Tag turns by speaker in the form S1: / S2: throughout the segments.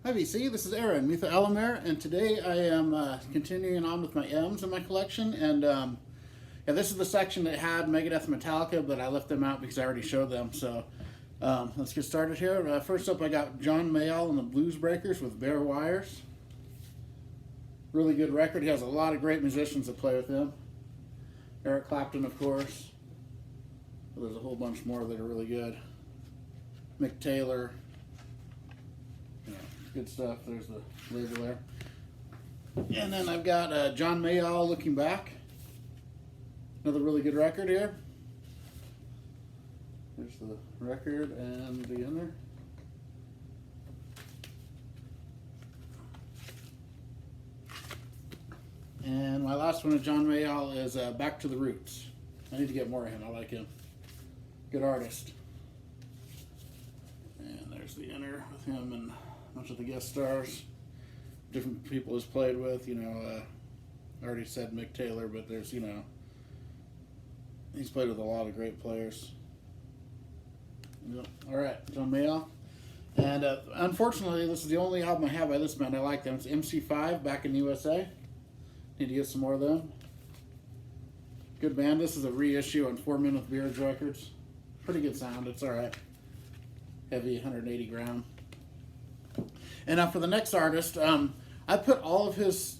S1: Hi VC, this is Aaron, Mitha Alamer, and today I am continuing on with my M's in my collection, and yeah, this is the section that had Megadeth and Metallica, but I left them out because I already showed them, so let's get started here. First up I got John Mayall and the Blues Breakers with Bare Wires. Really good record. He has a lot of great musicians that play with him. Eric Clapton, of course. There's a whole bunch more that are really good. Mick Taylor. Good stuff. There's the label there. And then I've got John Mayall, Looking Back. Another really good record here. There's the record and the inner. And my last one of John Mayall is Back to the Roots. I need to get more of him. I like him. Good artist. And there's the inner with him and a bunch of the guest stars. Different people he's played with. You know, I already said Mick Taylor, but there's, you know, he's played with a lot of great players. Yep. All right, John Mayall. And unfortunately, this is the only album I have by this band. I like them. It's MC5, Back in the USA. Need to get some more of them. Good band. This is a reissue on 4 Men with Beards Records. Pretty good sound. It's all right. Heavy, 180 gram. And now for the next artist, I put all of his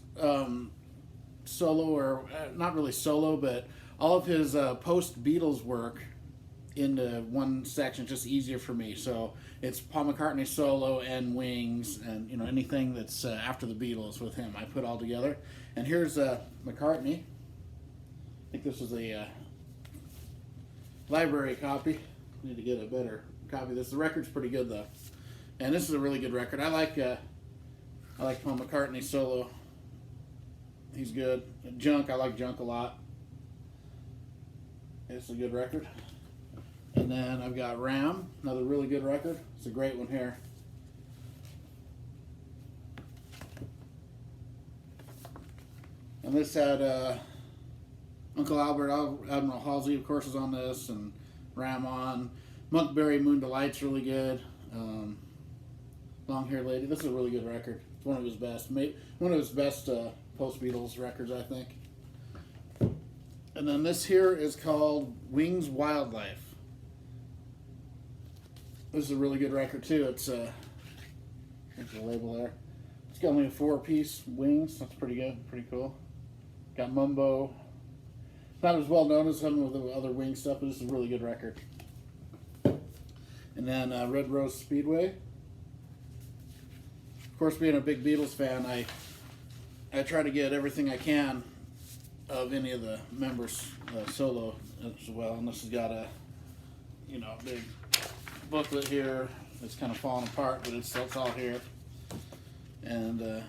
S1: solo, or not really solo, but all of his post-Beatles work into one section. It's just easier for me. So it's Paul McCartney solo and Wings, and you know, anything that's after the Beatles with him, I put all together. And here's McCartney. I think this was a library copy. Need to get a better copy of this. The record's pretty good though, and this is a really good record. I like Paul McCartney solo. He's good. Junk, I like Junk a lot. It's a good record. And then I've got Ram, another really good record. It's a great one here. And this had Uncle Albert, Admiral Halsey, of course, is on this, and Ram on. Monkberry, Moon Delight's really good. Long Hair Lady, this is a really good record. It's one of his best, one of his best post-Beatles records, I think. And then this here is called Wings Wildlife. This is a really good record too. It's there's the label there. It's got only a 4-piece Wings. That's pretty good, pretty cool. Got Mumbo. Not as well known as some of the other Wings stuff, but this is a really good record. And then Red Rose Speedway. Of course, being a big Beatles fan, I try to get everything I can of any of the members solo as well. And this has got a, you know, big booklet here. It's kind of falling apart, but it's all here. And kind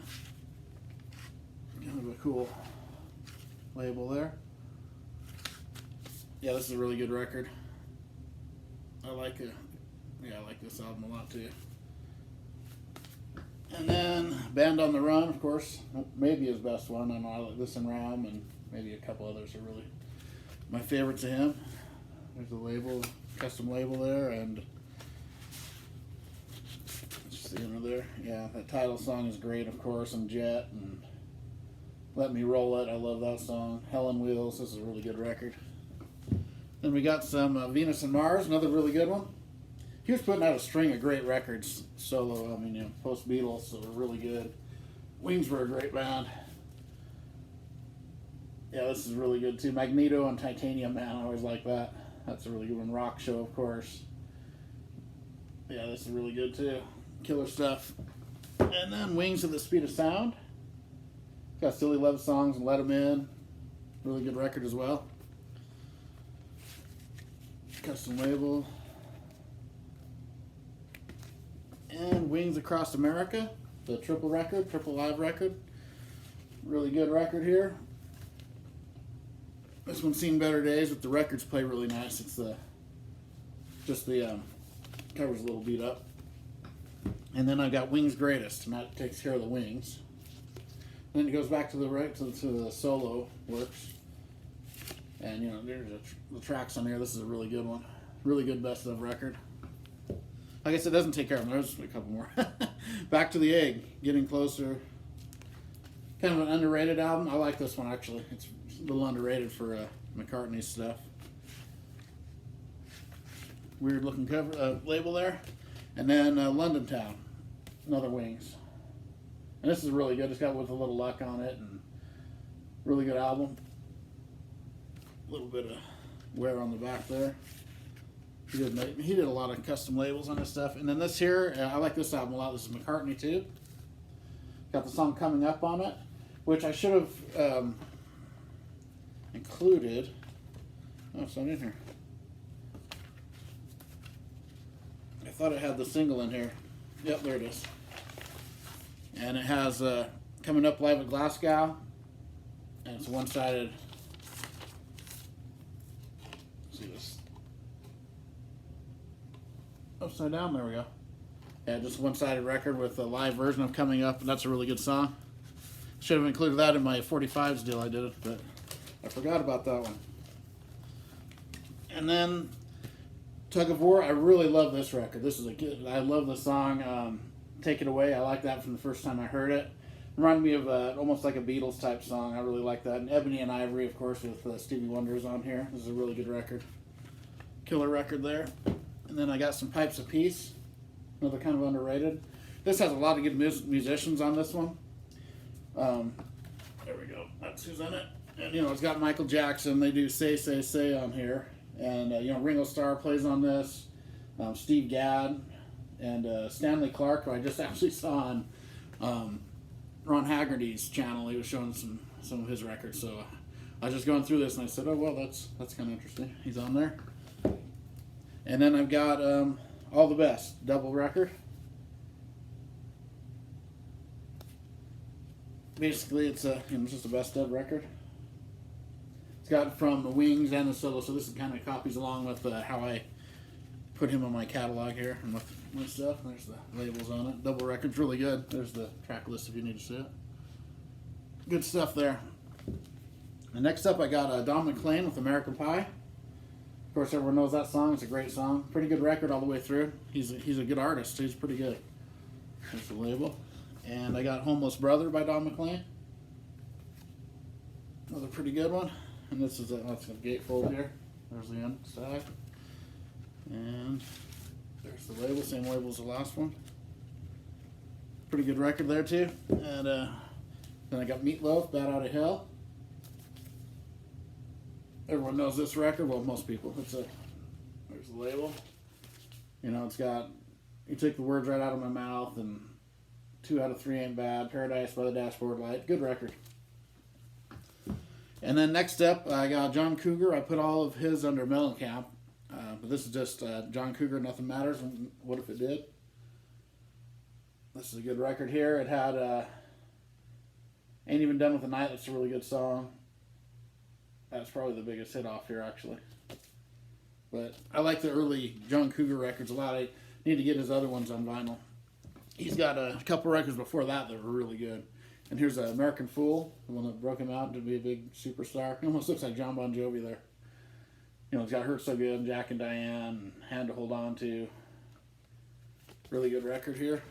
S1: of a cool label there. Yeah, this is a really good record. I like it. Yeah, I like this album a lot too. And then Band on the Run, of course, maybe his best one. I know I like this and Ram, and maybe a couple others are really my favorites of him. There's a label, custom label there, and let's see under there. Yeah, that title song is great, of course, and Jet, and Let Me Roll It. I love that song. Hell on Wheels. This is a really good record. Then we got some Venus and Mars, another really good one. He was putting out a string of great records solo. I mean, you know, post Beatles, so they're really good. Wings were a great band. Yeah, this is really good too. Magneto and Titanium Man, I always like that. That's a really good one. Rock Show, of course. Yeah, this is really good too. Killer stuff. And then Wings at the Speed of Sound. Got Silly Love Songs and Let 'Em In. Really good record as well. Custom label. And Wings Across America, the triple live record. Really good record here. This one's seen better days, but the records play really nice. It's just the cover's a little beat up. And then I've got Wings Greatest, and that takes care of the Wings. And then it goes back to the solo works. And you know, there's the tracks on here. This is a really good one. Really good best of record. I guess it doesn't take care of them. There's a couple more. Back to the Egg, Getting Closer. Kind of an underrated album. I like this one actually. It's a little underrated for McCartney's stuff. Weird looking cover label there. And then London Town, another Wings. And this is really good. It's got With a Little Luck on it, and really good album. A little bit of wear on the back there. He did a lot of custom labels on this stuff. And then this here, I like this album a lot. This is McCartney too. Got the song Coming Up on it, which I should have included. Oh, it's not in here. I thought it had the single in here. Yep, there it is. And it has Coming Up Live at Glasgow. And it's one-sided. Let's see this. Upside down, there we go. Yeah, just a one-sided record with a live version of Coming Up, and that's a really good song. Should have included that in my 45s deal I did, but I forgot about that one. And then Tug of War, I really love this record. This is I love the song Take It Away. I like that from the first time I heard it. Reminded me of almost like a Beatles type song. I really like that. And Ebony and Ivory, of course, with Stevie Wonder's on here. This is a really good record. Killer record there. And then I got some Pipes of Peace. Another kind of underrated. This has a lot of good musicians on this one. There we go. That's who's in it. And, you know, it's got Michael Jackson. They do Say, Say, Say on here. And, you know, Ringo Starr plays on this. Steve Gadd. And Stanley Clarke, who I just actually saw on Ron Haggerty's channel. He was showing some of his records. So I was just going through this and I said, oh, well, that's kind of interesting. He's on there. And then I've got All the Best, double record. Basically, it's just a best of record. It's got from the Wings and the solo, so this is kind of copies along with how I put him on my catalog here and with my stuff. There's the labels on it. Double record's really good. There's the track list if you need to see it. Good stuff there. And next up, I got Don McLean with American Pie. Of course, everyone knows that song. It's a great song. Pretty good record all the way through. He's a good artist. He's pretty good. There's the label. And I got Homeless Brother by Don McLean. Another pretty good one. And this is that's a gatefold here. There's the inside. And there's the label. Same label as the last one. Pretty good record there too. And then I got Meatloaf, Bat Out of Hell. Everyone knows this record. Well, most people. There's the label. You know, it's got You Take the Words Right Out of My Mouth and 2 Out of 3 Ain't Bad, Paradise by the Dashboard Light. Good record. And then next up, I got John Cougar. I put all of his under Mellencamp. But this is just John Cougar, Nothing Matters. What If It Did? This is a good record here. It had Ain't Even Done With the Night. That's a really good song. That's probably the biggest hit off here, actually. But I like the early John Cougar records a lot. I need to get his other ones on vinyl. He's got a couple records before that were really good. And here's American Fool, the one that broke him out to be a big superstar. He almost looks like John Bon Jovi there. You know, he's got Hurt So Good, Jack and Diane, Hand to Hold On To. Really good record here.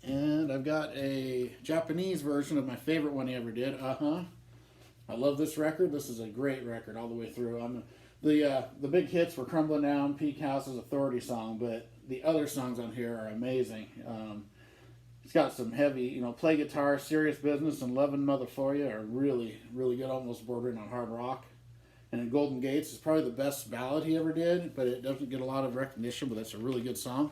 S1: And I've got a Japanese version of my favorite one he ever did, I love this record. This is a great record all the way through. The big hits were Crumbling Down, Peak House's Authority Song, but the other songs on here are amazing. It's got some heavy, you know, Play Guitar, Serious Business, and Lovin' Mother For You are really, really good, almost bordering on hard rock. And then Golden Gates is probably the best ballad he ever did, but it doesn't get a lot of recognition, but that's a really good song.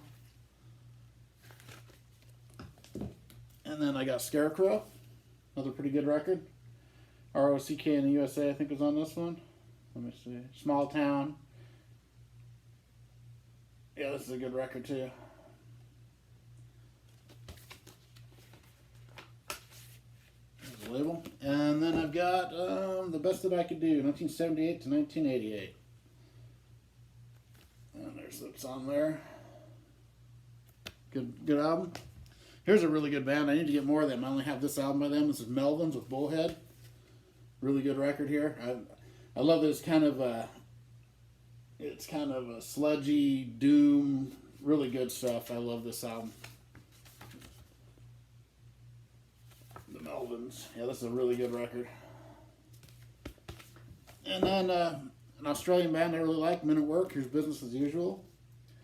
S1: And then I got Scarecrow, another pretty good record. ROCK in the USA, I think, was on this one. Let me see. Small Town. Yeah, this is a good record, too. There's the label. And then I've got The Best That I Could Do, 1978 to 1988. And there's the song there. Good album. Here's a really good band. I need to get more of them. I only have this album by them. This is Melvins with Bullhead. Really good record here. I love that it's kind of a sludgy doom good stuff. I love this album. The Melvins. Yeah, this is a really good record. And then an Australian band I really like, Men at Work. Here's Business as Usual.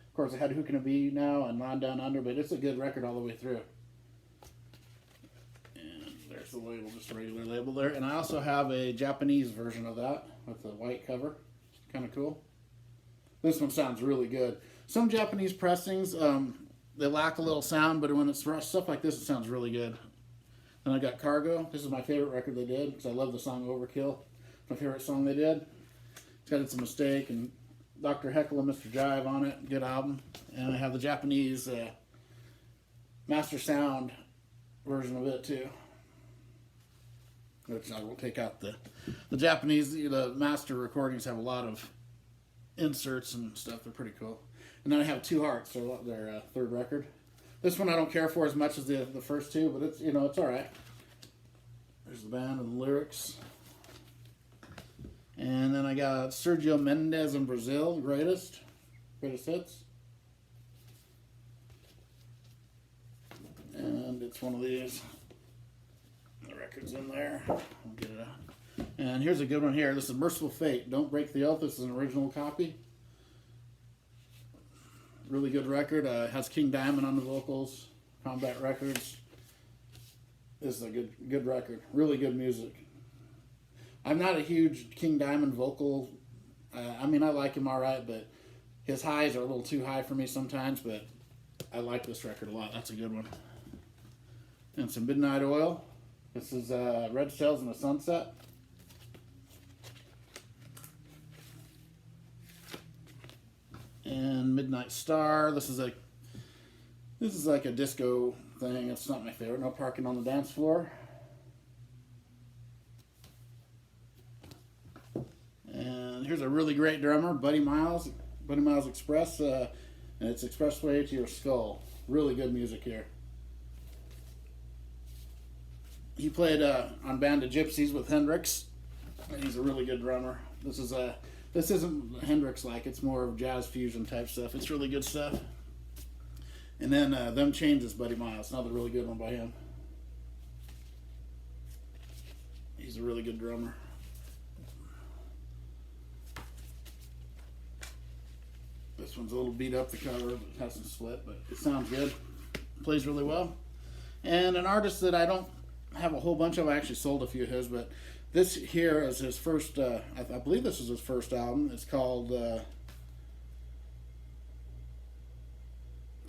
S1: Of course, I had Who Can It Be Now and On Down Under, but it's a good record all the way through. And there's the label, just a regular label there. And I also have a Japanese version of that with the white cover. Kind of cool. This one sounds really good. Some Japanese pressings, they lack a little sound, but when it's stuff like this, it sounds really good. Then I got Cargo. This is my favorite record they did because I love the song Overkill. It's my favorite song they did. It's got It's a Mistake and Dr. Heckle and Mr. Jive on it. Good album. And I have the Japanese Master Sound version of it too. Which I will take out the Japanese, the master recordings have a lot of inserts and stuff. They're pretty cool. And then I have Two Hearts, their third record. This one I don't care for as much as the first two, but it's, it's all right. There's the band and the lyrics. And then I got Sergio Mendes in Brazil, greatest hits. And it's one of these. The record's in there. I'll get it out. And here's a good one here. This is Merciful Fate. Don't Break the Oath. This is an original copy. Really good record. Has King Diamond on the vocals. Combat Records. This is a good record. Really good music. I'm not a huge King Diamond vocal. I like him all right, but his highs are a little too high for me sometimes, but I like this record a lot. That's a good one. And some Midnight Oil. This is Red Sails in the Sunset. And Midnight Star. This is like a disco thing. It's not my favorite. No Parking on the Dance Floor. And here's a really great drummer, Buddy Miles Express, and it's Expressway to Your Skull. Really good music here. He played on Band of Gypsies with Hendrix, and he's a really good drummer. This isn't Hendrix-like, it's more of jazz fusion type stuff. It's really good stuff. And then Them Changes, Buddy Miles, another really good one by him. He's a really good drummer. This one's a little beat up, the cover, but it hasn't split, but it sounds good. Plays really well. And an artist that I don't have a whole bunch of, I actually sold a few of his, but this here is his first, I believe this is his first album. It's called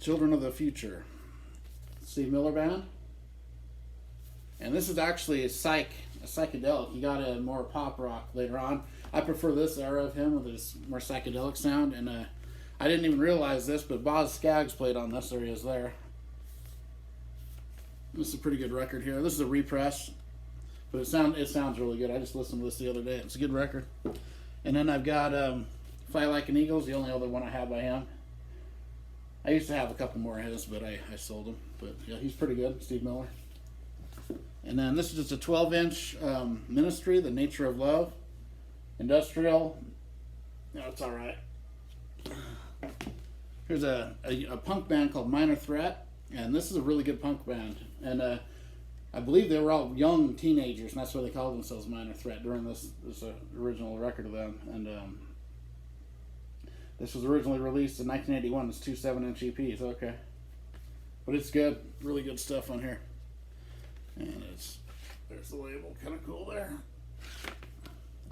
S1: Children of the Future. Steve Miller Band. And this is actually a psychedelic. He got a more pop rock later on. I prefer this era of him with his more psychedelic sound, and I didn't even realize this, but Boz Scaggs played on this. There he is there. This is a pretty good record here. This is a repress, but it sounds really good. I just listened to this the other day. It's a good record. And then I've got Fly Like an Eagle's the only other one I have by him. I used to have a couple more of his, but I sold them. But yeah, he's pretty good, Steve Miller. And then this is just a 12-inch Ministry, The Nature of Love. Industrial. No, it's all right. Here's a punk band called Minor Threat, and this is a really good punk band. And I believe they were all young teenagers, and that's why they called themselves Minor Threat during this original record of them. And this was originally released in 1981. It's 2 7-inch EPs. Okay, but it's good. Really good stuff on here. And there's the label. Kind of cool there.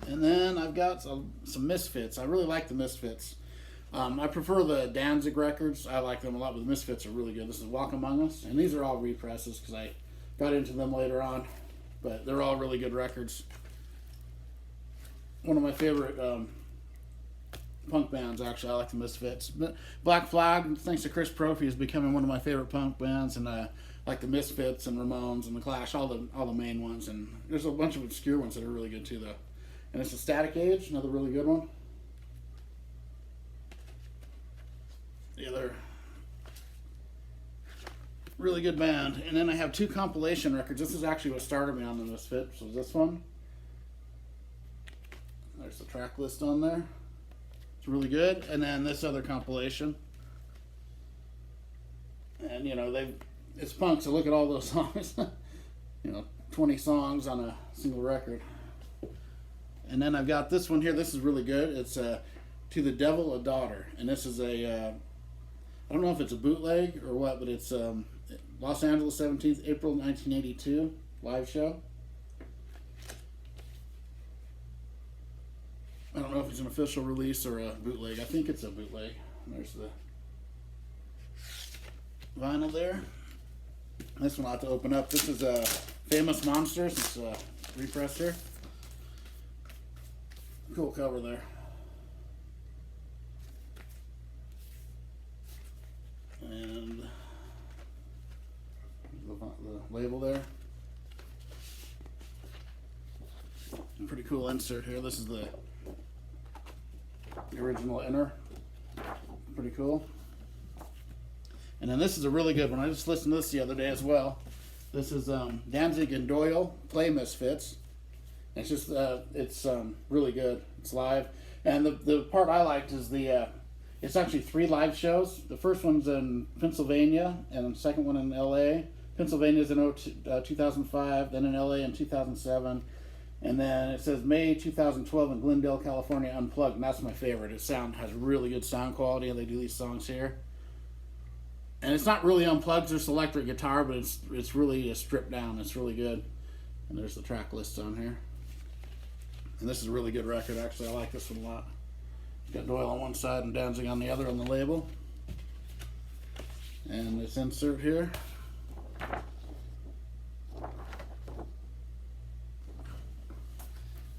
S1: And then I've got some Misfits. I really like the Misfits. I prefer the Danzig records. I like them a lot, but the Misfits are really good. This is Walk Among Us, and these are all represses because I got into them later on. But they're all really good records. One of my favorite punk bands, actually. I like the Misfits. Black Flag, thanks to Chris Prophy, is becoming one of my favorite punk bands, and like the Misfits and Ramones and the Clash, all the main ones. And there's a bunch of obscure ones that are really good too, though. And it's a Static Age, another really good one. The other really good band. And then I have 2 compilation records. This is actually what started me on the Misfits. So this one. There's the track list on there. It's really good. And then this other compilation. And it's punk, so look at all those songs. 20 songs on a single record. And then I've got this one here. This is really good. It's To the Devil a Daughter, and this is I don't know if it's a bootleg or what, but it's Los Angeles, 17th April 1982 live show. I don't know if it's an official release or a bootleg. I think it's a bootleg. There's the vinyl there. This one I'll have to open up. This is Famous Monsters. It's repressed here. Cool cover there. And the label there. Pretty cool insert here. This is the original inner. Pretty cool. And then this is a really good one. I just listened to this the other day as well. This is Danzig and Doyle Play Misfits. It's just it's really good. It's live, and the part I liked is it's actually 3 live shows. The first one's in Pennsylvania, and the second one in L.A. Pennsylvania's in 2005, then in L.A. in 2007, and then it says May 2012 in Glendale, California, Unplugged, and that's my favorite. It has really good sound quality, and they do these songs here. And it's not really unplugged, just electric guitar, but it's really stripped down. It's really good. And there's the track list on here. And this is a really good record, actually. I like this one a lot. Got Doyle on one side and Danzig on the other on the label. And this insert here.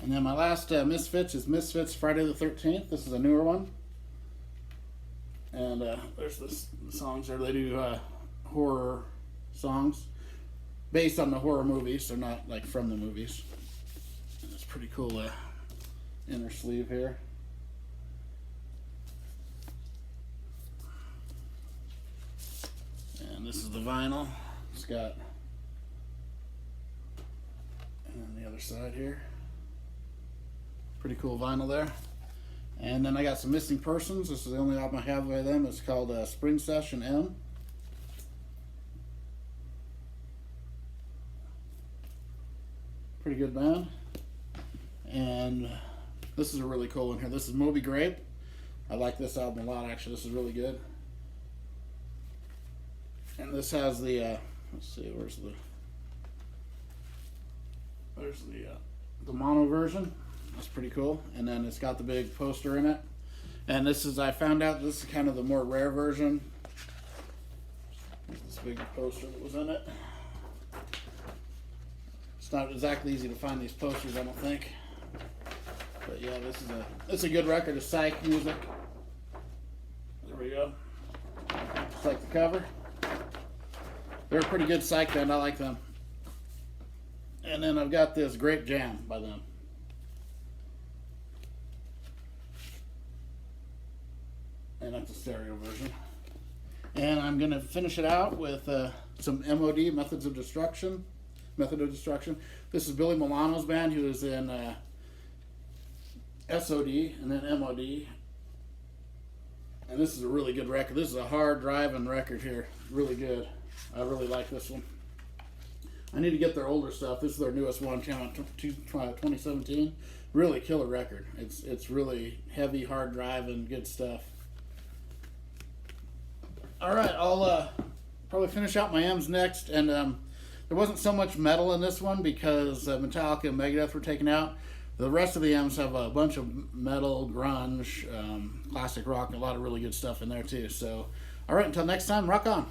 S1: And then my last Misfits is Misfits Friday the 13th. This is a newer one. And there's the songs there. They do horror songs based on the horror movies. They're not like from the movies. And it's pretty cool inner sleeve here. And this is the vinyl. It's got, and then the other side here. Pretty cool vinyl there. And then I got some Missing Persons. This is the only album I have by them. It's called Spring Session M. Pretty good band. And this is a really cool one here. This is Moby Grape. I like this album a lot, actually. This is really good. And this has the, let's see, there's the mono version. That's pretty cool. And then it's got the big poster in it. And this is, I found out this is kind of the more rare version. There's this big poster that was in it. It's not exactly easy to find these posters, I don't think. But yeah, it's a good record of psych music. There we go. Just like the cover. They're a pretty good psych band. I like them. And then I've got this Grape Jam by them. And that's a stereo version. And I'm going to finish it out with some M.O.D, Method of Destruction. This is Billy Milano's band. He was in S.O.D and then M.O.D. And this is a really good record. This is a hard driving record here. Really good. I really like this one. I need to get their older stuff. This is their newest one, came out 2017. Really killer record. It's really heavy, hard driving, good stuff. All right, I'll probably finish out my M's next. And there wasn't so much metal in this one because Metallica and Megadeth were taken out. The rest of the M's have a bunch of metal, grunge, classic rock, and a lot of really good stuff in there too. So, all right, until next time, rock on.